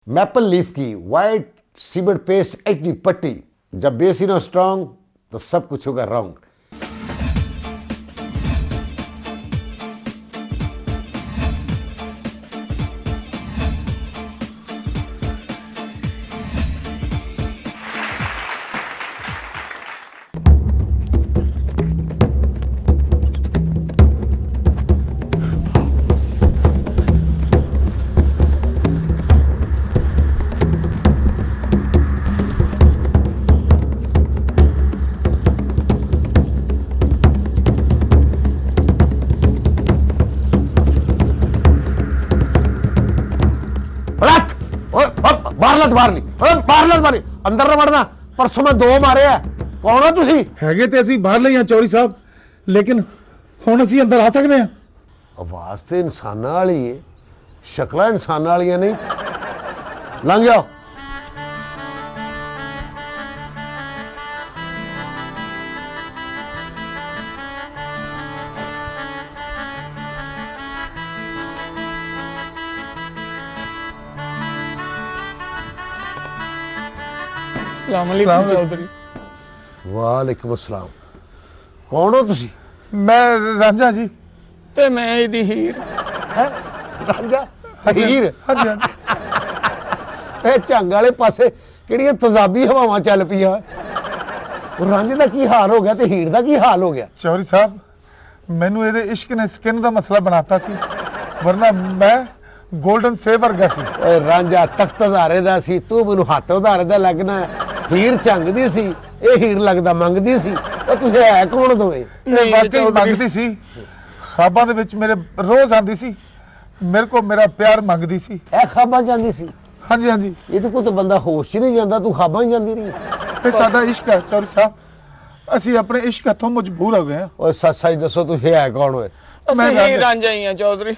Maple leaf की white cement paste HD पट्टी, जब बेस ही ना स्ट्रांग तो सब कुछ होगा रॉन्ग। बाहर अंदर ना वड़ना, परसों मैं 2 मारे है। कौन हो तुसी? ਹੈਗੇ ਤੇ ਅਸੀਂ ਬਾਹਰ ਲਈ ਆ ਚੌਰੀ ਸਾਹਿਬ, ਲੇਕਿन ਹੁਣ ਅਸੀਂ ਅੰਦਰ ਆ ਸਕਦੇ ਹਾਂ। आवाज तो इंसाना वाली है, शक्ल इंसाना वाली नहीं। लंघ जाओ। चौधरी वालेकुम अस्सलाम। कौन हो तुसी? मैं रांझा जी। ते मैं इहदी हीर है रांझा हीर। हाँ जी, हाँ जी। ਇਹ ਝੰਗ ਵਾਲੇ ਪਾਸੇ ਕਿਹੜੀਆਂ ਤਜ਼ਾਬੀ ਹਵਾਵਾਂ ਚੱਲ ਪਈਆਂ। ਉਹ ਰਾਂਝੇ ਦਾ ਕੀ ਹਾਲ ਹੋ ਗਿਆ ਤੇ ਹੀਰ ਦਾ ਕੀ ਹਾਲ ਹੋ ਗਿਆ? ਚੌਰੀ ਸਾਹਿਬ, ਮੈਨੂੰ ਇਹਦੇ ਇਸ਼ਕ ਨੇ ਸਕਿਨ ਦਾ ਮਸਲਾ ਬਣਾਤਾ ਸੀ, ਵਰਨਾ ਮੈਂ ਗੋਲਡਨ ਸੇਵ ਵਰਗਾ ਸੀ। ਓਏ ਰਾਂਝਾ ਤਖਤ ਹਜ਼ਾਰੇ ਦਾ ਸੀ, ਤੂੰ ਮੈਨੂੰ ਹੱਥ ਹਜ਼ਾਰੇ ਦਾ ਲੱਗਣਾ। ਹੀਰ ਝੰਗ ਦੀ ਸੀ, ਇਹ ਹੀਰ ਲੱਗਦਾ ਮੰਗਦੀ ਸੀ। ਉਹ ਤੁਸੀਂ ਹੈ ਕੌਣ ਦੋਵੇਂ? ਇਹ ਵਾਕਈ ਮੰਗਦੀ ਸੀ, ਖਾਬਾਂ ਦੇ ਵਿੱਚ ਮੇਰੇ ਰੋਜ਼ ਆਂਦੀ ਸੀ, ਮੇਰੇ ਕੋ ਮੇਰਾ ਪਿਆਰ ਮੰਗਦੀ ਸੀ। ਇਹ ਖਾਬਾਂ ਜਾਂਦੀ ਸੀ? ਹਾਂਜੀ ਹਾਂਜੀ। ਇਹ ਤਾਂ ਕੋਈ ਤਾਂ ਬੰਦਾ ਹੋਸ਼ 'ਚ ਨਹੀਂ ਜਾਂਦਾ, ਤੂੰ ਖਾਬਾਂ ਹੀ ਜਾਂਦੀ ਰਹੀ। ਇਹ ਸਾਡਾ ਇਸ਼ਕ ਹੈ ਚੌਰੀ ਸਾਹਿਬ, ਅਸੀਂ ਆਪਣੇ ਇਸ਼ਕ ਹੱਥੋਂ ਮਜਬੂਰ ਹੋ ਗਏ ਹਾਂ। ਓਏ ਸੱਚ ਦੱਸੋ ਤੁਸੀਂ ਹੈ ਕੌਣ ਹੋਏ? ਅਸੀਂ ਹੀਰ ਰਾਂਝਾ ਹੀ ਆ ਚੌਧਰੀ।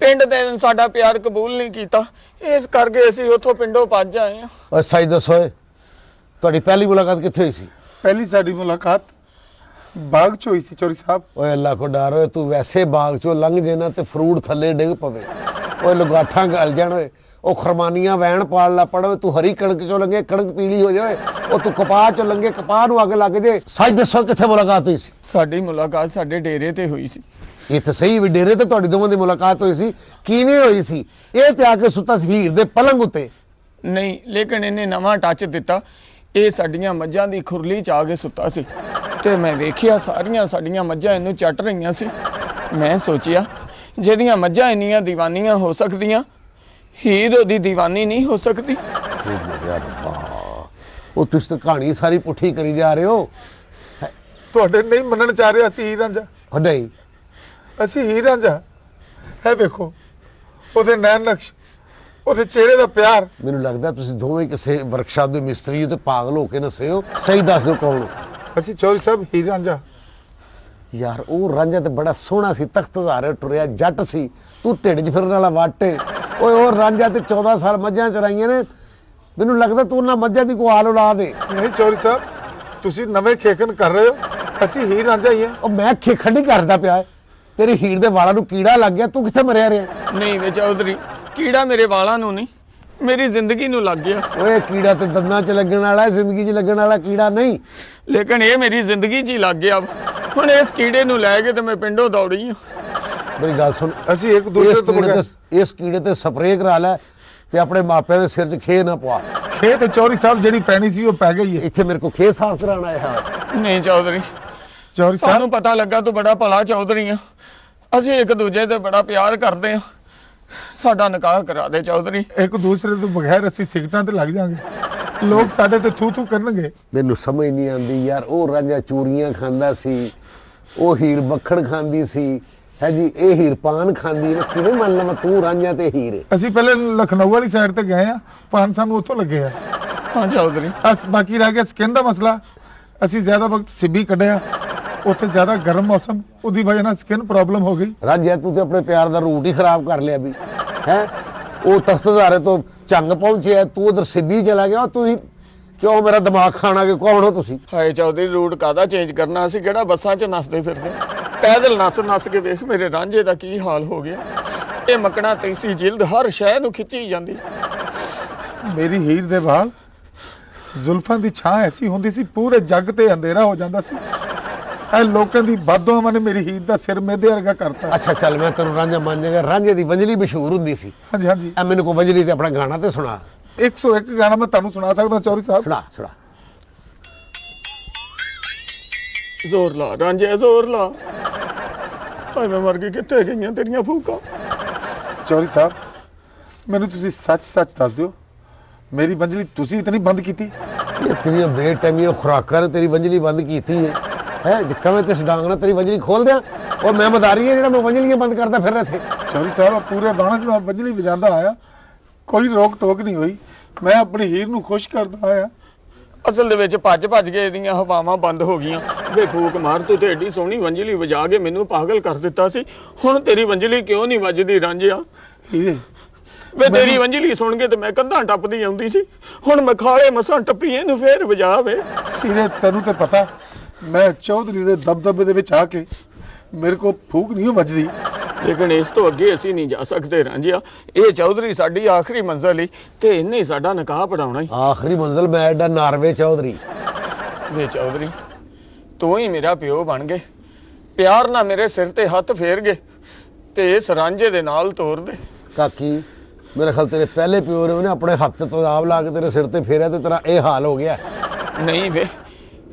ਪਿੰਡ ਦੇ ਸਾਡਾ ਪਿਆਰ ਕਬੂਲ ਨਹੀਂ ਕੀਤਾ, ਇਸ ਕਰਕੇ ਅਸੀਂ ਉੱਥੋਂ ਪਿੰਡੋਂ ਭੱਜ ਆਏ ਆ। ਓਏ ਸੱਚ ਦੱਸੋ, ਤੁਹਾਡੀ ਪਹਿਲੀ ਮੁਲਾਕਾਤ ਕਿੱਥੇ ਹੋਈ ਸੀ? ਪਹਿਲੀ ਸਾਡੀ ਮੁਲਾਕਾਤ ਬਾਗ 'ਚ ਹੋਈ ਸੀ ਚੌਰੀ ਸਾਹਿਬ। ਓਏ ਅੱਲਾ ਕੋ ਡਰ ਹੋਏ, ਤੂੰ ਵੈਸੇ ਬਾਗ 'ਚੋਂ ਲੰਘ ਜੇ ਨਾ ਤੇ ਫਰੂਟ ਥੱਲੇ ਡਿੱਗ ਪਵੇ। ਓਏ ਲਗਾਠਾਂ ਗਲ ਜਾਣ। ਓਏ ਉਹ ਖਰਮਾਨੀਆਂ ਵੈਣ ਪਾਲ ਲਾ ਪੜੋ। ਤੂੰ ਹਰੀ ਕਣਕ 'ਚੋਂ ਲੰਘੇ, ਕਣਕ ਪੀਲੀ ਹੋ ਜਾਏ। ਉਹ ਤੂੰ ਕਪਾਹ 'ਚੋਂ ਲੰਘੇ, ਕਪਾਹ ਨੂੰ ਅੱਗ ਲੱਗ ਜੇ। ਸੱਚ ਦੱਸੋ ਕਿੱਥੇ ਮੁਲਾਕਾਤ ਹੋਈ ਸੀ? ਸਾਡੀ ਮੁਲਾਕਾਤ ਸਾਡੇ ਡੇਰੇ ਤੇ ਹੋਈ ਸੀ। ਇਹ ਤਾਂ ਸਹੀ ਵੀ ਡੇਰੇ ਤੇ ਤੁਹਾਡੀ ਦੋਵਾਂ ਦੀ ਮੁਲਾਕਾਤ ਹੋਈ ਸੀ। ਕਿਵੇਂ ਹੋਈ ਸੀ? ਇਹ ਤੇ ਆ ਕੇ ਸੁੱਤਾ ਸੀ ਹੀਰ ਦੇ ਪਲੰਗ ਉੱਤੇ? ਨਹੀਂ, ਲੇਕਿਨ ਇਹਨੇ ਨਵਾਂ ਟੱਚ ਦਿੱਤਾ। ਇਹ ਸਾਡੀਆਂ ਮੱਝਾਂ ਦੀ ਖੁਰਲੀ 'ਚ ਆ ਕੇ ਸੁੱਤਾ ਸੀ ਤੇ ਮੈਂ ਵੇਖਿਆ ਸਾਰੀਆਂ ਸਾਡੀਆਂ ਮੱਝਾਂ ਇਹਨੂੰ ਚੱਟ ਰਹੀਆਂ ਸੀ। ਮੈਂ ਸੋਚਿਆ ਜਿਹਦੀਆਂ ਮੱਝਾਂ ਇੰਨੀਆਂ دیਵਾਨੀਆਂ ਹੋ ਸਕਦੀਆਂ, ਹੀਰ ਉਹਦੀ دیਵਾਨੀ ਨਹੀਂ ਹੋ ਸਕਦੀ। ਉਹ ਤੁਸੀਂ ਤਾਂ ਕਹਾਣੀ ਸਾਰੀ ਪੁੱਠੀ ਕਰੀ ਜਾ ਰਹੇ ਹੋ। ਤੁਹਾਡੇ ਨਹੀਂ ਮੰਨਣ ਚਾਹ ਰਿਹਾ ਅਸੀਂ ਹੀਰ ਰਾਂਝਾ। ਉਹ ਨਹੀਂ, ਅਸੀਂ ਹੀਰ ਰਾਂਝਾ ਹੈ। ਵੇਖੋ ਉਹਦੇ ਨੈਣ ਨਕਸ਼, ਉਹਦੇ ਚਿਹਰੇ ਦਾ ਪਿਆਰ। ਮੈਨੂੰ ਲੱਗਦਾ ਤੁਸੀਂ ਦੋਵੇਂ ਕਿਸੇ ਵਰਕਸ਼ਾਪ ਦੇ ਮਿਸਤਰੀ ਹੋ ਤੇ ਪਾਗਲ ਹੋ ਕੇ ਨਸੇ ਹੋ। ਸਹੀ ਦੱਸ ਦਿਓ ਕੌਣ ਹੋ? ਅਸੀਂ ਚੌਧਰੀ ਸਾਹਿਬ ਹੀਰ ਰਾਂਝਾ। ਯਾਰ ਉਹ ਰਾਂਝਾ ਤੇ ਬੜਾ ਸੋਹਣਾ ਸੀ, ਤਖਤ ਹਜ਼ਾਰੇ ਟੁਰਿਆ ਜੱਟ ਸੀ, ਤੂੰ ਢਿੱਡ 'ਚ ਫਿਰਨ ਵਾਲਾ ਵਾਟੇ। ਓਏ ਉਹ ਰਾਂਝਾ ਤੇ 14 ਸਾਲ ਮੱਝਾਂ ਚਰਾਈਆਂ ਨੇ। ਮੈਨੂੰ ਲੱਗਦਾ ਤੂੰ ਉਹਨਾਂ ਮੱਝਾਂ ਦੀ ਕੋਈ ਹਾਲ ਔਲਾਦ ਏ। ਨਹੀਂ ਚੌਧਰੀ ਸਾਹਿਬ, ਤੁਸੀਂ ਨਵੇਂ ਖੇਖਣ ਕਰ ਰਹੇ ਹੋ, ਅਸੀਂ ਹੀਰ ਰਾਂਝਾ ਹੀ ਹਾਂ। ਉਹ ਮੈਂ ਖੇਖਣ ਨਹੀਂ ਕਰਦਾ ਪਿਆ। ਤੇਰੀ ਹੀਰ ਦੇ ਵਾਲਾਂ ਨੂੰ ਕੀੜਾ ਲੱਗ ਗਿਆ, ਤੂੰ ਕਿੱਥੇ ਮਰਿਆ ਰਿਹਾ? ਨਹੀਂ ਵੇ ਚੌਧਰੀ, ਕੀੜਾ ਮੇਰੇ ਵਾਲਾਂ ਨੂੰ ਨਹੀਂ, ਮੇਰੀ ਜ਼ਿੰਦਗੀ ਨੂੰ ਲੱਗ ਗਿਆ। ਓਏ ਕੀੜਾ ਤੇ ਦੰਦਾਂ 'ਚ ਲੱਗਣ ਵਾਲਾ, ਜ਼ਿੰਦਗੀ 'ਚ ਲੱਗਣ ਵਾਲਾ ਕੀੜਾ ਨਹੀਂ। ਲੇਕਿਨ ਇਹ ਮੇਰੀ ਜ਼ਿੰਦਗੀ 'ਚ ਹੀ ਲੱਗ ਗਿਆ। ਹੁਣ ਇਸ ਕੀੜੇ ਨੂੰ ਲੈ ਕੇ ਤੇ ਮੈਂ ਪਿੰਡੋਂ ਦੌੜੀ ਆ। ਮੇਰੀ ਗੱਲ ਸੁਣ, ਅਸੀਂ ਇੱਕ ਦੂਸਰੇ ਤੋਂ ਬਗੈਰ ਇਸ ਕੀੜੇ ਤੇ ਸਪਰੇਅ ਕਰਾ ਲੈ ਤੇ ਆਪਣੇ ਮਾਪਿਆਂ ਦੇ ਸਿਰ 'ਚ ਖੇ ਨਾ ਪਵਾ। ਖੇ ਤੇ ਚੌਧਰੀ ਸਾਹਿਬ ਜਿਹੜੀ ਪੈਣੀ ਸੀ ਉਹ ਪੈ ਗਈ ਹੈ। ਇੱਥੇ ਮੇਰੇ ਕੋਲ ਖੇ ਸਾਫ਼ ਕਰਾਉਣਾ ਹੈ। ਨਹੀਂ ਚੌਧਰੀ, ਚੌਧਰੀ ਸਾਹਿਬ ਸਾਨੂੰ ਪਤਾ ਲੱਗਾ ਤੂੰ ਬੜਾ ਭਲਾ ਚੌਧਰੀ ਆ। ਅਸੀਂ ਇੱਕ ਦੂਜੇ ਤੇ ਬੜਾ ਪਿਆਰ ਕਰਦੇ ਆ। ਸਾਡਾ ਨਿਕਾਹ ਕਰਾ ਦੇ ਚੌਧਰੀ। ਇੱਕ ਦੂਸਰੇ ਤੋਂ ਬਗੈਰ ਅਸੀਂ ਸਿਗਟਾਂ ਤੇ ਲੱਗ ਜਾਾਂਗੇ, ਲੋਕ ਸਾਡੇ ਤੇ ਥੂ ਥੂ ਕਰਨਗੇ। ਮੈਨੂੰ ਸਮਝ ਨਹੀਂ ਆਉਂਦੀ ਯਾਰ। ਉਹ ਰਾਂਝਾ ਚੂਰੀਆਂ ਖਾਂਦਾ ਸੀ, ਉਹ ਹੀਰ ਮੱਖਣ ਖਾਂਦੀ ਸੀ, ਹੈ ਜੀ ਇਹ ਹੀਰ ਪਾਨ ਖਾਂਦੀ। ਮੈਂ ਕਿਵੇਂ ਮੰਨ ਲਵਾਂ ਤੂੰ ਰਾਂਝਾ ਤੇ ਹੀਰ? ਅਸੀਂ ਪਹਿਲੇ ਲਖਨਊ ਵਾਲੀ ਸਾਈਡ ਤੇ ਗਏ ਆ, ਪਾਨ ਸਾਨੂੰ ਉੱਥੋਂ ਲੱਗੇ ਆ। ਹਾਂ ਚੌਧਰੀ, ਬਾਕੀ ਰਹਿ ਗਿਆ ਸਕਿਨ ਦਾ ਮਸਲਾ। ਅਸੀਂ ਜ਼ਿਆਦਾ ਵਕਤ ਸਿੱਬੀ ਕੱਢਿਆ, ਉੱਥੇ ਜ਼ਿਆਦਾ ਗਰਮ ਮੌਸਮ, ਉਹਦੀ ਵਜ੍ਹਾ ਨਾਲ ਸਕਿਨ ਪ੍ਰੋਬਲਮ ਹੋ ਗਈ। ਰਾਂਝਾ ਤੂੰ ਤੇ ਆਪਣੇ ਪਿਆਰ ਦਾ ਰੂਟ ਹੀ ਖਰਾਬ ਕਰ ਲਿਆ ਵੀ ਹੈ। ਉਹ ਤਖਤ ਹਜ਼ਾਰੇ ਤੋਂ ਝੰਗ ਪਹੁੰਚਿਆ, ਤੂੰ ਉਧਰ ਸਿੱਬੀ ਚਲਾ ਗਿਆ। ਤੁਸੀਂ ਕਿਉਂ ਮੇਰਾ ਦਿਮਾਗ ਖਾਣਾ? ਕਿ ਕੌਣ ਹੋ ਤੁਸੀਂ? ਹਾਏ ਚੌਧਰੀ, ਰੂਟ ਕਾਹਦਾ ਚੇਂਜ ਕਰਨਾ? ਅਸੀਂ ਕਿਹੜਾ ਬੱਸਾਂ 'ਚ ਨੱਸਦੇ ਫਿਰਦੇ? ਪੈਦਲ ਨੱਸ ਕੇ ਵੇਖ ਮੇਰੇ ਰਾਂਝੇ ਦਾ ਕੀ ਹਾਲ ਹੋ ਗਿਆ। ਇਹ ਮੱਕਣਾ ਤੈਸੀ ਜਿਲਦ ਹਰ ਸ਼ੈ ਨੂੰ ਖਿੱਚੀ ਜਾਂਦੀ। ਮੇਰੀ ਹੀਰ ਦੇ ਵਾਲ ਜ਼ੁਲਫਾਂ ਦੀ ਛਾਂ ਐਸੀ ਹੁੰਦੀ ਸੀ ਪੂਰੇ ਜੱਗ ਤੇ ਅੰਧੇਰਾ ਹੋ ਜਾਂਦਾ ਸੀ। ਇਹ ਲੋਕਾਂ ਦੀ ਬਦਦੁਆਵਾਂ ਨੇ ਮੇਰੀ ਹੀਰ ਦਾ ਸਿਰ ਮੇਦੇ ਵਰਗਾ ਕਰਤਾ। ਅੱਛਾ ਚੱਲ ਮੈਂ ਤੈਨੂੰ ਰਾਂਝਾ ਮੰਨ ਜਾਗਾ। ਰਾਂਝੇ ਦੀ ਵੰਜਲੀ ਮਸ਼ਹੂਰ ਹੁੰਦੀ ਸੀ। ਹਾਂਜੀ ਹਾਂਜੀ, ਐ ਮੈਨੂੰ ਕੋਈ ਵੰਜਲੀ ਤੇ ਆਪਣਾ ਗਾਣਾ ਤੇ ਸੁਣਾ। 101 ਗਾਣਾ ਮੈਂ ਤੁਹਾਨੂੰ ਸੁਣਾ ਸਕਦਾ ਚੌਧਰੀ ਸਾਹਿਬ। ਸੁਣਾ ਸੁਣਾ। ਜ਼ੋਰ ਲਾ ਰਾਂਝੇ ਜ਼ੋਰ ਲਾ। ਭਾਵੇਂ ਮੈਂ ਮਰ ਗਈ, ਕਿੱਥੇ ਗਈਆਂ ਤੇਰੀਆਂ ਫੂਕਾਂ? ਚੌਧਰੀ ਸਾਹਿਬ ਮੈਨੂੰ ਤੁਸੀਂ ਸੱਚ ਦੱਸ ਦਿਓ, ਮੇਰੀ ਵੰਜਲੀ ਤੁਸੀਂ ਤਾਂ ਨਹੀਂ ਬੰਦ ਕੀਤੀ? ਇਹ ਤੇਰੀਆਂ ਬੇਟੈਮੀਆਂ ਖੁਰਾਕਾਂ ਨੇ ਤੇਰੀ ਵੰਜਲੀ ਬੰਦ ਕੀਤੀ ਹੈ ਜੇ ਕਵੇਂ ਤੇ ਡਾਂਗ ਨਾਲ ਤੇਰੀ ਵੰਜਲੀ ਖੋਲ ਦਿਆਂ। ਉਹ ਮੈਂ ਮਦਾਰੀ ਹੈ ਜਿਹੜਾ ਮੈਂ ਵੰਜਲੀਆਂ ਬੰਦ ਕਰਦਾ ਫਿਰ ਇੱਥੇ। ਚੌਧਰੀ ਸਾਹਿਬ ਪੂਰੇ ਬਾਣਾ 'ਚ ਮੈਂ ਵੰਜਲੀ ਵਜਾਉਂਦਾ ਆਇਆ, ਕੋਈ ਰੋਕ ਟੋਕ ਨਹੀਂ ਹੋਈ। ਮੈਂ ਆਪਣੀ ਹੀਰ ਨੂੰ ਖੁਸ਼ ਕਰਦਾ ਆਇਆ। ਅਸਲ ਦੇ ਵਿੱਚ ਭੱਜ ਕੇ ਇਹਦੀਆਂ ਹਵਾਵਾਂ ਬੰਦ ਹੋ ਗਈਆਂ। ਵੇ ਫੂਕ ਮਾਰ, ਤੂੰ ਤੇ ਏਡੀ ਸੋਹਣੀ ਵੰਜਲੀ ਵਜਾ ਕੇ ਮੈਨੂੰ ਪਾਗਲ ਕਰ ਦਿੱਤਾ ਸੀ। ਹੁਣ ਤੇਰੀ ਵੰਜਲੀ ਕਿਉਂ ਨਹੀਂ ਵੱਜਦੀ ਰਾਂਝਿਆ? ਹੀਰੇ ਵੇ ਤੇਰੀ ਵੰਜਲੀ ਸੁਣ ਕੇ ਤੇ ਮੈਂ ਕੰਧਾਂ ਟੱਪਦੀ ਆਉਂਦੀ ਸੀ, ਹੁਣ ਮੈਂ ਖਾਲੇ ਮਸਾਂ ਟੱਪੀ ਇਹਨੂੰ ਫੇਰ ਵਜਾ ਵੇ। ਹੀਰੇ ਤੈਨੂੰ ਤੇ ਪਤਾ ਮੈਂ ਚੌਧਰੀ ਦੇ ਦਬਦਬੇ ਦੇ ਵਿੱਚ ਆ ਕੇ ਮੇਰੇ ਕੋਲ ਫੂਕ ਨਹੀਂ ਵੱਜਦੀ। ਲੇਕਿਨ ਇਸ ਤੋਂ ਅੱਗੇ ਅਸੀਂ ਨਹੀਂ ਜਾ ਸਕਦੇ ਰਾਂਝਿਆ। ਇਹ ਚੌਧਰੀ ਸਾਡੀ ਆਖਰੀ ਮੰਜ਼ਿਲ ਹੀ ਤੇ ਇਹਨੇ ਹੀ ਸਾਡਾ ਨਿਕਾਹ ਪੜਾਉਣਾ ਹੀ। ਆਖਰੀ ਮੰਜ਼ਿਲ ਮੈਂ ਐਡਾ ਨਾਰਵੇ ਚੌਧਰੀ। ਵੇ ਚੌਧਰੀ ਤੂੰ ਹੀ ਮੇਰਾ ਪਿਓ ਬਣ ਗਏ, ਪਿਆਰ ਨਾਲ ਮੇਰੇ ਸਿਰ ਤੇ ਹੱਥ ਫੇਰ ਗਏ ਤੇ ਇਸ ਰਾਂਝੇ ਦੇ ਨਾਲ ਤੋਰ ਦੇ। ਕਾਕੀ ਮੇਰੇ ਖਿਆਲ ਤੇਰੇ ਪਹਿਲੇ ਪਿਓ ਨੇ ਉਹਨੇ ਆਪਣੇ ਹੱਥ ਤੋਂ ਆਪ ਲਾ ਕੇ ਤੇਰੇ ਸਿਰ ਤੇ ਫੇਰਿਆ ਤੇ ਤੇਰਾ ਇਹ ਹਾਲ ਹੋ ਗਿਆ। ਨਹੀਂ ਵੇ,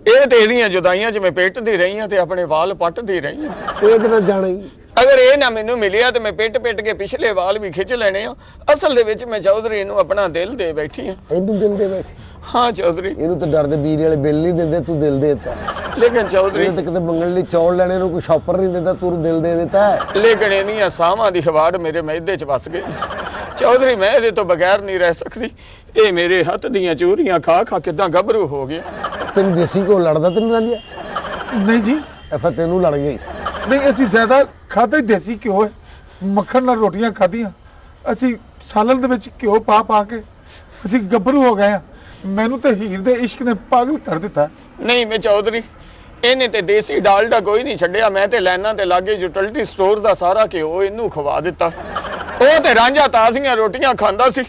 ਇਹ ਤੇ ਇਹਦੀਆਂ ਜੁਦਾਈਆਂ 'ਚ ਮੈਂ ਪਿੱਟਦੀ ਰਹੀ ਹਾਂ ਤੇ ਆਪਣੇ ਵਾਲ ਪੱਟਦੀ ਰਹੀ ਹਾਂ। ਇਹਦੇ ਨਾਲ ਜਾਣਾ ਹੀ। ਅਗਰ ਇਹ ਨਾ ਮੈਨੂੰ ਮਿਲਿਆ ਤੇ ਮੈਂ ਪਿੱਟ ਕੇ ਪਿਛਲੇ ਵਾਲ ਵੀ ਖਿੱਚ ਲੈਣੇ ਆ। ਅਸਲ ਦੇ ਵਿੱਚ ਮੈਂ ਚੌਧਰੀ ਨੂੰ ਆਪਣਾ ਦਿਲ ਦੇ ਬੈਠੀ ਹਾਂ। ਇਹਨੂੰ ਦਿਲ ਦੇ ਬੈਠੇ। ਹਾਂ ਚੌਧਰੀ, ਇਹਨੂੰ ਤਾਂ ਡਰਦੇ ਬਿਜਲੀ ਵਾਲੇ ਬਿੱਲ ਨਹੀਂ ਦਿੰਦੇ, ਤੂੰ ਦਿਲ ਦੇ ਦਿੱਤਾ। ਲੇਕਿਨ ਚੌਧਰੀ ਇਹਨੂੰ ਤਾਂ ਕਿਤੇ ਮੰਗਣ ਲਈ ਚੌਲ ਲੈਣੇ ਨੂੰ ਕੋਈ ਸ਼ਾਪਰ ਨਹੀਂ ਦਿੰਦਾ, ਤੂੰ ਦਿਲ ਦੇ ਦਿੱਤਾ। ਲੇਕਿਨ ਇਹਦੀਆਂ ਸਾਹਾਂ ਦੀ ਹਵਾੜ ਮੇਰੇ ਮਿਹਦੇ 'ਚ ਵਸ ਗਈ। ਚੌਧਰੀ ਮੈਂ ਇਹਦੇ ਤੋਂ ਬਗੈਰ ਨਹੀਂ ਰਹਿ ਸਕਦੀ। ਇਹ ਮੇਰੇ ਹੱਥ ਦੀਆਂ ਚੂਰੀਆਂ ਖਾ ਕਿਦਾਂ ਗੱਭਰੂ ਹੋ ਗਿਆ। ਤੈਨੂੰ ਦੇਸੀ ਕੋ ਲੜਦਾ ਤੈਨੂੰ ਰਾਂਝਿਆ? ਨਹੀਂ ਜੀ, ਐਫਾ ਤੈਨੂੰ ਲੜ ਗਈ। ਨਹੀਂ ਅਸੀਂ ਜ਼ਿਆਦਾ ਖਾਧਾ ਹੀ ਦੇਸੀ ਘਿਓ ਹੈ, ਮੱਖਣ ਨਾਲ ਰੋਟੀਆਂ ਖਾਧੀਆਂ। ਅਸੀਂ ਸਾਲਨ ਦੇ ਵਿੱਚ ਘਿਓ ਪਾ ਕੇ ਅਸੀਂ ਗੱਭਰੂ ਹੋ ਗਏ ਆ। ਮੈਨੂੰ ਤੇ ਹੀਰ ਦੇ ਇਸ਼ਕ ਨੇ ਪਾਗਲ ਕਰ ਦਿੱਤਾ। ਨਹੀਂ ਮੈਂ ਚੌਧਰੀ, ਇਹਨੇ ਤੇ ਦੇਸੀ ਡਾਲਡਾ ਕੋਈ ਨਹੀਂ ਛੱਡਿਆ। ਮੈਂ ਤੇ ਲਾਈਨਾਂ ਤੇ ਲਾਗੇ ਯੂਟਿਲਿਟੀ ਸਟੋਰ ਦਾ ਸਾਰਾ ਘਿਓ ਇਹਨੂੰ ਖਵਾ ਦਿੱਤਾ। ਉਹ ਤੇ ਰਾਂਝਾ ਤਾਜ਼ੀਆਂ ਰੋਟੀਆਂ ਖਾਂਦਾ ਸੀ,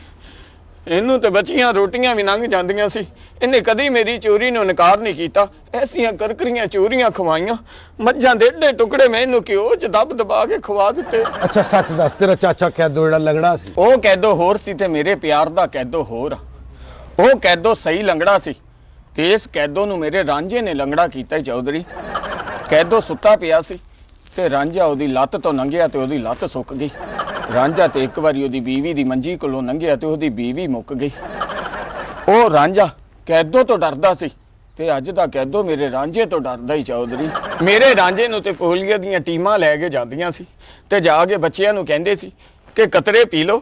ਇਹਨੂੰ ਤੇ ਬਚੀਆਂ ਰੋਟੀਆਂ ਵੀ ਲੰਘ ਜਾਂਦੀਆਂ ਸੀ। ਇਹਨੇ ਕਦੀ ਮੇਰੀ ਚੋਰੀ ਨੂੰ ਇਨਕਾਰ ਨਹੀਂ ਕੀਤਾ। ਐਸੀਆਂ ਕਰਕਰੀਆਂ ਚੋਰੀਆਂ ਖਵਾਈਆਂ, ਮੱਝਾਂ ਦੇ ਏਡੇ ਟੁਕੜੇ ਮੈਂ ਇਹਨੂੰ ਘਿਓ 'ਚ ਦਬਾ ਕੇ ਖਵਾ ਦਿੱਤੇ। ਅੱਛਾ ਸੱਚ ਦੱਸ, ਤੇਰਾ ਚਾਚਾ ਕੈਦੋ ਜਿਹੜਾ ਲੰਗੜਾ ਸੀ, ਉਹ ਕੈਦੋ ਹੋਰ ਸੀ ਤੇ ਮੇਰੇ ਪਿਆਰ ਦਾ ਕੈਦੋ ਹੋਰ ਆ। ਉਹ ਕੈਦੋ ਸਹੀ ਲੰਗੜਾ ਸੀ ਤੇ ਇਸ ਕੈਦੋ ਨੂੰ ਮੇਰੇ ਰਾਂਝੇ ਨੇ ਲੰਗੜਾ ਕੀਤਾ ਹੀ ਚੌਧਰੀ। ਕੈਦੋ ਸੁੱਤਾ ਪਿਆ ਸੀ ਤੇ ਰਾਂਝਾ ਉਹਦੀ ਲੱਤ ਤੋਂ ਲੰਘਿਆ ਤੇ ਉਹਦੀ ਲੱਤ ਸੁੱਕ ਗਈ। ਰਾਂਝਾ ਤੇ ਇੱਕ ਵਾਰੀ ਉਹਦੀ ਬੀਵੀ ਦੀ ਮੰਜੀ ਕੋਲੋਂ ਲੰਘਿਆ ਤੇ ਉਹਦੀ ਬੀਵੀ ਮੁੱਕ ਗਈ। ਉਹ ਰਾਂਝਾ ਕੈਦੋ ਤੋਂ ਡਰਦਾ ਸੀ ਤੇ ਅੱਜ ਦਾ ਕੈਦੋ ਮੇਰੇ ਰਾਂਝੇ ਤੋਂ ਡਰਦਾ ਹੀ ਚੌਧਰੀ। ਮੇਰੇ ਰਾਂਝੇ ਨੂੰ ਤੇ ਪੋਲੀਓ ਦੀਆਂ ਟੀਮਾਂ ਲੈ ਕੇ ਜਾਂਦੀਆਂ ਸੀ ਤੇ ਜਾ ਕੇ ਬੱਚਿਆਂ ਨੂੰ ਕਹਿੰਦੇ ਸੀ ਕਿ ਕਤਰੇ ਪੀ ਲਓ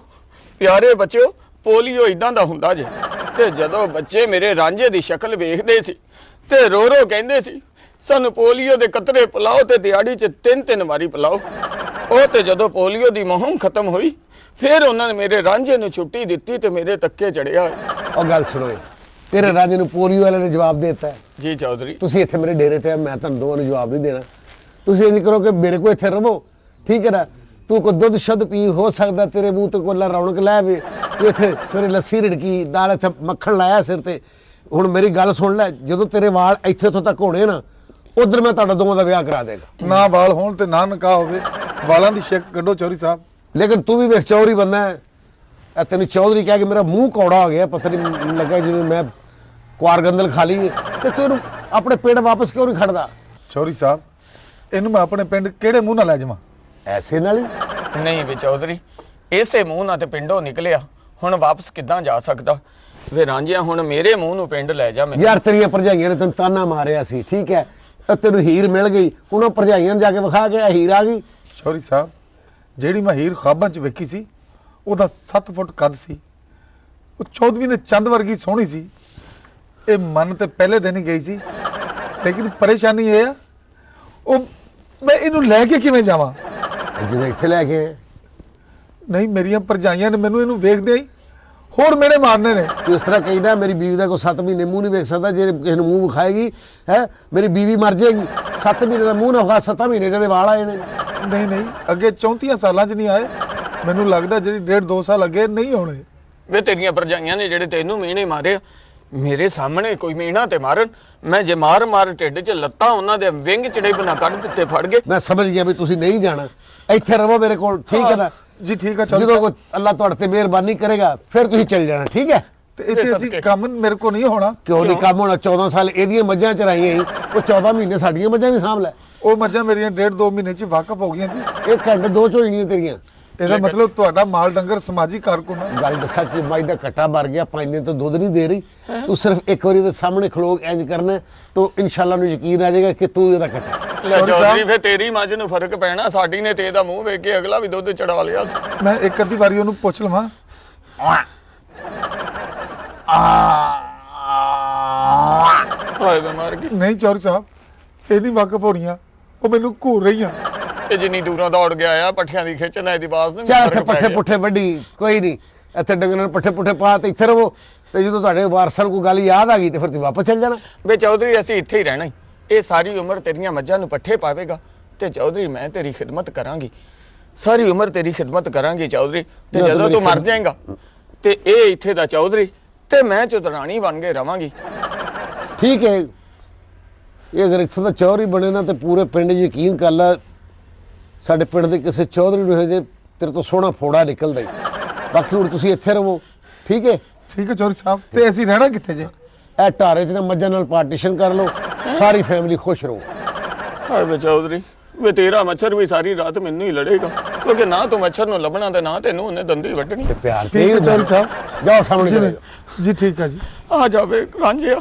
ਪਿਆਰੇ ਬੱਚਿਓ, ਪੋਲੀਓ ਇਦਾਂ ਦਾ ਹੁੰਦਾ ਜੇ। ਤੇ ਜਦੋਂ ਬੱਚੇ ਮੇਰੇ ਰਾਂਝੇ ਦੀ ਸ਼ਕਲ ਵੇਖਦੇ ਸੀ ਤੇ ਰੋ ਕਹਿੰਦੇ ਸੀ ਸਾਨੂੰ ਪੋਲੀਓ ਦੇ ਕਤਰੇ ਪਿਲਾਓ ਤੇ ਦਿਹਾੜੀ 'ਚ 3-3 ਵਾਰੀ ਪਿਲਾਓ। ਉਹ ਤੇ ਜਦੋਂ ਪੋਲੀਓ ਦੀ ਮੁਹਿੰਮ ਖਤਮ ਹੋਈ ਫਿਰ ਉਹਨਾਂ ਨੇ ਮੇਰੇ ਰਾਂਝੇ ਨੂੰ ਛੁੱਟੀ ਦਿੱਤੀ ਤੇ ਮੇਰੇ ਤੱਕੇ ਚੜਿਆ। ਉਹ ਗੱਲ ਸੁਣੋ, ਤੇਰੇ ਰਾਂਝੇ ਨੂੰ ਪੋਲੀਓ ਵਾਲੇ ਨੇ ਜਵਾਬ ਦੇ ਦਿੱਤਾ। ਜੀ ਚੌਧਰੀ, ਤੁਸੀਂ ਇੱਥੇ ਮੇਰੇ ਡੇਰੇ ਤੇ ਆ, ਮੈਂ ਤੁਹਾਨੂੰ ਦੋਵਾਂ ਨੂੰ ਜਵਾਬ ਨਹੀਂ ਦੇਣਾ। ਤੁਸੀਂ ਇੰਜ ਕਰੋ ਕਿ ਮੇਰੇ ਕੋਲ ਇੱਥੇ ਰਹੋ, ਠੀਕ ਹੈ ਨਾ? ਤੂੰ ਕੋ ਦੁੱਧ ਸ਼ੁੱਧ ਪੀ, ਹੋ ਸਕਦਾ ਤੇਰੇ ਮੂੰਹ ਤੇ ਕੋਲਾ ਰੌਣਕ ਲੈ ਵੇ। ਤੂੰ ਇੱਥੇ ਸਵੇਰੇ ਲੱਸੀ ਰਿੜਕੀ ਨਾਲ ਇੱਥੇ ਮੱਖਣ ਲਾਇਆ ਸਿਰ ਤੇ। ਹੁਣ ਮੇਰੀ ਗੱਲ ਸੁਣ ਲੈ, ਜਦੋਂ ਤੇਰੇ ਵਾਲ ਇੱਥੇ ਤੋਂ ਤੱਕ ਹੋਣੇ ਨਾ, ਉਧਰ ਮੈਂ ਤੁਹਾਡਾ ਦੋਵਾਂ ਦਾ ਵਿਆਹ ਕਰਾ ਦੇਗਾ। ਨਾ ਵਾਲ ਹੋਣ ਤੇ ਨਾ ਨਿਕਾਹ ਹੋਵੇ, ਵਾਲਾਂ ਦੀ ਸ਼ੱਕ ਕੱਢੋ ਚੌਧਰੀ ਸਾਹਿਬ। ਲੇਕਿਨ ਤੂੰ ਵੀ ਵੇਖ ਚੌਧਰੀ ਬੰਦਾ ਹੈ। ਤੈਨੂੰ ਚੌਧਰੀ ਕਹਿ ਕੇ ਮੇਰਾ ਮੂੰਹ ਕੌੜਾ ਹੋ ਗਿਆ। ਪਤਾ ਨਹੀਂ ਲੱਗਾ ਜਿਵੇਂ ਮੈਂ ਕੁਆਰ ਗੰਦਲ ਖਾ ਲਈ ਤੇ ਤੂੰ ਆਪਣੇ ਪਿੰਡ ਵਾਪਸ ਕਿਉਂ ਨਹੀਂ ਖੜਦਾ? ਚੌਧਰੀ ਸਾਹਿਬ ਇਹਨੂੰ ਮੈਂ ਆਪਣੇ ਪਿੰਡ ਕਿਹੜੇ ਮੂੰਹ ਨਾਲ ਲੈ ਜਾਵਾਂ? ਐਸੇ ਨਾਲ ਹੀ ਨਹੀਂ ਵੇ ਚੌਧਰੀ, ਇਸੇ ਮੂੰਹ ਨਾਲ ਤੇ ਪਿੰਡੋਂ ਨਿਕਲਿਆ, ਹੁਣ ਵਾਪਸ ਕਿੱਦਾਂ ਜਾ ਸਕਦਾ? ਵੇ ਰਾਂਝਿਆ ਹੁਣ ਮੇਰੇ ਮੂੰਹ ਨੂੰ ਪਿੰਡ ਲੈ ਜਾ। ਮੈਨੂੰ ਯਾਰ ਤੇਰੀਆਂ ਭਰਜਾਈਆਂ ਨੇ ਤੈਨੂੰ ਤਾਨਾ ਮਾਰਿਆ ਸੀ, ਠੀਕ ਹੈ? ਤੈਨੂੰ ਹੀਰ ਮਿਲ ਗਈ, ਉਹਨਾਂ ਭਰਜਾਈਆਂ ਨੂੰ ਜਾ ਕੇ ਵਿਖਾ ਕੇ ਹੀਰ ਆ ਗਈ। ਚੌਧਰੀ ਸਾਹਿਬ ਜਿਹੜੀ ਮੈਂ ਹੀਰ ਖਾਬਾਂ 'ਚ ਵੇਖੀ ਸੀ ਉਹਦਾ 7 ਫੁੱਟ ਕੱਦ ਸੀ, ਉਹ ਚੌਧਰੀ ਦੇ ਚੰਦ ਵਰਗੀ ਸੋਹਣੀ ਸੀ। ਇਹ ਮਨ ਤੇ ਪਹਿਲੇ ਦਿਨ ਹੀ ਗਈ ਸੀ, ਲੇਕਿਨ ਪਰੇਸ਼ਾਨੀ ਇਹ ਆ ਉਹ ਮੈਂ ਇਹਨੂੰ ਲੈ ਕੇ ਕਿਵੇਂ ਜਾਵਾਂ? ਜਿਵੇਂ ਇੱਥੇ ਲੈ ਕੇ ਆਏ। ਨਹੀਂ, ਮੇਰੀਆਂ ਭਰਜਾਈਆਂ ਨੇ ਮੈਨੂੰ ਇਹਨੂੰ ਵੇਖਦੇ ਹੀ ਹੋਰ ਮੇਰੇ ਮਾਰਨੇ ਨੇ। ਤੂੰ ਇਸ ਤਰ੍ਹਾਂ ਕਹਿੰਦਾ ਮੇਰੀ ਬੀਵੀ ਦਾ ਕੋਈ 7 ਮਹੀਨੇ ਮੂੰਹ ਨਹੀਂ ਵੇਖ ਸਕਦਾ। ਜੇ ਕਿਸੇ ਨੂੰ ਮੂੰਹ ਵਿਖਾਏਗੀ ਹੈ ਮੇਰੀ ਬੀਵੀ ਮਰ ਜਾਏਗੀ। 7 ਮਹੀਨੇ ਦਾ ਮੂੰਹ ਨਾ ਵਿਖਾ, 7 ਮਹੀਨੇ ਦੇ ਵਾਲ ਆਏ ਨੇ। ਨਹੀਂ ਅੱਗੇ 34 ਸਾਲਾਂ 'ਚ ਨਹੀਂ ਆਏ, ਮੈਨੂੰ ਲੱਗਦਾ ਜਿਹੜੀ 1.5-2 ਸਾਲ ਅੱਗੇ ਨਹੀਂ ਹੋਣੇ। ਵੇ ਤੇਰੀਆਂ ਭਰਜਾਈਆਂ ਨੇ ਜਿਹੜੇ ਤੈਨੂੰ ਮੀਣੇ ਮਾਰੇ ਆ, ਮੇਰੇ ਸਾਹਮਣੇ ਕੋਈ ਮੀਣਾ ਤੇ ਮਾਰਨ, ਮੈਂ ਜੇ ਮਾਰ ਢਿੱਡ 'ਚ ਲੱਤਾਂ ਉਹਨਾਂ ਦੇ ਵਿੰਗ ਚੜੇ ਬਣਾ ਕੱਢ ਦਿੱਤੇ ਫੜ ਗਏ। ਮੈਂ ਸਮਝ ਗਿਆ ਵੀ ਤੁਸੀਂ ਨਹੀਂ ਜਾਣਾ, ਇੱਥੇ ਰਹੋ ਮੇਰੇ ਕੋਲ, ਠੀਕ ਹੈ ਨਾ? ਜੀ ਠੀਕ ਆ, ਚਲੋ ਜਦੋਂ ਕੋਈ ਅੱਲਾਹ ਤੁਹਾਡੇ ਤੇ ਮਿਹਰਬਾਨੀ ਕਰੇਗਾ ਫਿਰ ਤੁਸੀਂ ਚੱਲ ਜਾਣਾ, ਠੀਕ ਹੈ? ਤੇ ਇੱਥੇ ਅਸੀਂ ਕੰਮ ਮੇਰੇ ਕੋ ਨਹੀਂ ਹੋਣਾ। ਕਿਉਂ ਨਹੀਂ ਕੰਮ ਹੋਣਾ? 14 ਸਾਲ ਇਹਦੀਆਂ ਮੱਝਾਂ ਚਰਾਈਆਂ ਸੀ, ਉਹ 14 ਮਹੀਨੇ ਸਾਡੀਆਂ ਮੱਝਾਂ ਵੀ ਸਾਂਭ ਲੈ। ਉਹ ਮੱਝਾਂ ਮੇਰੀਆਂ 1.5-2 ਮਹੀਨੇ ਚ ਵਾਕਫ ਹੋ ਗਈਆਂ ਸੀ। ਇਹ ਘੰਟੇ 2 ਚ ਹੋਈਆਂ ਤੇਰੀਆਂ। ਇਹਦਾ ਮਤਲਬ ਤੁਹਾਡਾ ਮਾਲ ਡੰਗਰ ਸਮਾਜੀ ਕਾਰਕੁਨ ਹੈ। ਗੱਲ ਦੱਸਾਂ ਕਿ ਮੱਝ ਦਾ ਕੱਟਾ ਮਰ ਗਿਆ, 5 ਦਿਨ ਤੋਂ ਦੁੱਧ ਨਹੀਂ ਦੇ ਰਹੀ। ਤੂੰ ਸਿਰਫ ਇੱਕ ਵਾਰੀ ਦੇ ਸਾਹਮਣੇ ਖਲੋ ਕੇ ਇੰਜ ਕਰਨਾ ਤਾਂ ਇਨਸ਼ਾਅੱਲਾ ਨੂੰ ਯਕੀਨ ਆ ਜਾਏਗਾ ਕਿ ਤੂੰ ਇਹਦਾ ਕੱਟਾ। ਲੈ ਚੌਧਰੀ ਫੇ ਤੇਰੀ ਮੱਝ ਨੂੰ ਫਰਕ ਪੈਣਾ, ਸਾਡੀ ਨੇ ਤੇ ਇਹਦਾ ਮੂੰਹ ਵੇਖ ਕੇ ਅਗਲਾ ਵੀ ਦੁੱਧ ਚੜਾ ਲਿਆ ਸੀ। ਮੈਂ ਇੱਕ ਅੱਧੀ ਵਾਰੀ ਉਹਨੂੰ ਪੁੱਛ ਲਵਾਂ। ਹਾਏ ਵੇ ਮਰ ਗਈ। ਨਹੀਂ ਚੌਧਰੀ ਸਾਹਿਬ, ਇਹ ਨਹੀਂ ਵਾਕਫ ਹੋ ਰਹੀਆਂ, ਉਹ ਮੈਨੂੰ ਘੂਰ ਰਹੀਆਂ। ਇਹ ਜਿੰਨੀ ਦੂਰੋਂ ਦੌੜ ਗਿਆ ਆ ਪੱਠਿਆਂ ਦੀ ਖਿੱਚ ਨਾਲ ਇਹਦੀ ਬਾਸ ਨੂੰ ਚੱਲ ਇੱਥੇ ਪੱਠੇ ਪੁੱਠੇ ਵੱਢੀ, ਕੋਈ ਨਹੀਂ, ਇੱਥੇ ਡੰਗਰਾਂ ਨੂੰ ਪੱਠੇ ਪੁੱਠੇ ਪਾ ਤੇ ਇੱਥੇ ਰਹੋ, ਤੇ ਜਦੋਂ ਤੁਹਾਡੇ ਵਾਰਸਾਂ ਨੂੰ ਕੋਈ ਗੱਲ ਯਾਦ ਆ ਗਈ ਤੇ ਫਿਰ ਤੁਸੀਂ ਵਾਪਸ ਚੱਲ ਜਾਣਾ। ਵੇ ਚੌਧਰੀ ਅਸੀਂ ਇੱਥੇ ਹੀ ਰਹਿਣਾ, ਇਹ ਸਾਰੀ ਉਮਰ ਤੇਰੀਆਂ ਮੱਝਾਂ ਨੂੰ ਪੱਠੇ ਪਾਵੇਗਾ ਤੇ ਚੌਧਰੀ ਮੈਂ ਤੇਰੀ ਖਿਦਮਤ ਕਰਾਂਗੀ, ਸਾਰੀ ਉਮਰ ਤੇਰੀ ਖਿਦਮਤ ਕਰਾਂਗੀ ਚੌਧਰੀ। ਤੇ ਜਦੋਂ ਤੂੰ ਮਰ ਜਾਏਗਾ ਤੇ ਇਹ ਇੱਥੇ ਦਾ ਚੌਧਰੀ ਤੇ ਮੈਂ ਚੌਧਰਾਣੀ ਬਣ ਕੇ ਰਵਾਂਗੀ। ਠੀਕ ਹੈ, ਇਹ ਅਗਰ ਇੱਥੋਂ ਦਾ ਚੌਧਰੀ ਬਣੇ ਨਾ ਤੇ ਪੂਰੇ ਪਿੰਡ 'ਚ ਯਕੀਨ ਕਰ ਲੈ, ਸਾਡੇ ਪਿੰਡ ਦੇ ਕਿਸੇ ਚੌਧਰੀ ਨੂੰ ਇਹੋ ਜਿਹੇ ਤੇਰੇ ਤੋਂ ਸੋਹਣਾ ਫੋੜਾ ਨਿਕਲਦਾ ਹੀ। ਬਾਕੀ ਹੁਣ ਤੁਸੀਂ ਇੱਥੇ ਰਹੋ, ਠੀਕ ਹੈ? ਠੀਕ ਹੈ ਚੌਧਰੀ ਸਾਹਿਬ। ਤੇ ਅਸੀਂ ਰਹਿਣਾ ਕਿੱਥੇ ਜੇ? ਇਹ ਢਾਰੇ 'ਚ ਨਾ ਮੱਝਾਂ ਨਾਲ ਪਾਰਟੀਸ਼ਨ ਕਰ ਲਓ, ਸਾਰੀ ਫੈਮਿਲੀ ਖੁਸ਼ ਰਹੋ। ਹਾਏ ਵੇ ਚੌਧਰੀ, ਵੇ ਤੇਰਾ ਮੱਛਰ ਵੀ ਸਾਰੀ ਰਾਤ ਮੈਨੂੰ ਹੀ ਲੜੇਗਾ, ਕਿਉਂਕਿ ਨਾ ਤੂੰ ਮੱਛਰ ਨੂੰ ਲੱਭਣਾ ਤੇ ਨਾ ਤੈਨੂੰ ਉਹਨੇ ਦੰਦੀ ਵੱਢਣੀ। ਤੇ ਪਿਆਰ ਠੀਕ ਹੈ ਤੇ ਚੌਧਰੀ ਸਾਹਿਬ। ਜਾਓ ਸਾਹਮਣੇ ਚਲੇ ਜਾਓ। ਜੀ ਠੀਕ ਹੈ ਜੀ। ਆ ਜਾਵੇ ਰਾਂਝਿਆ।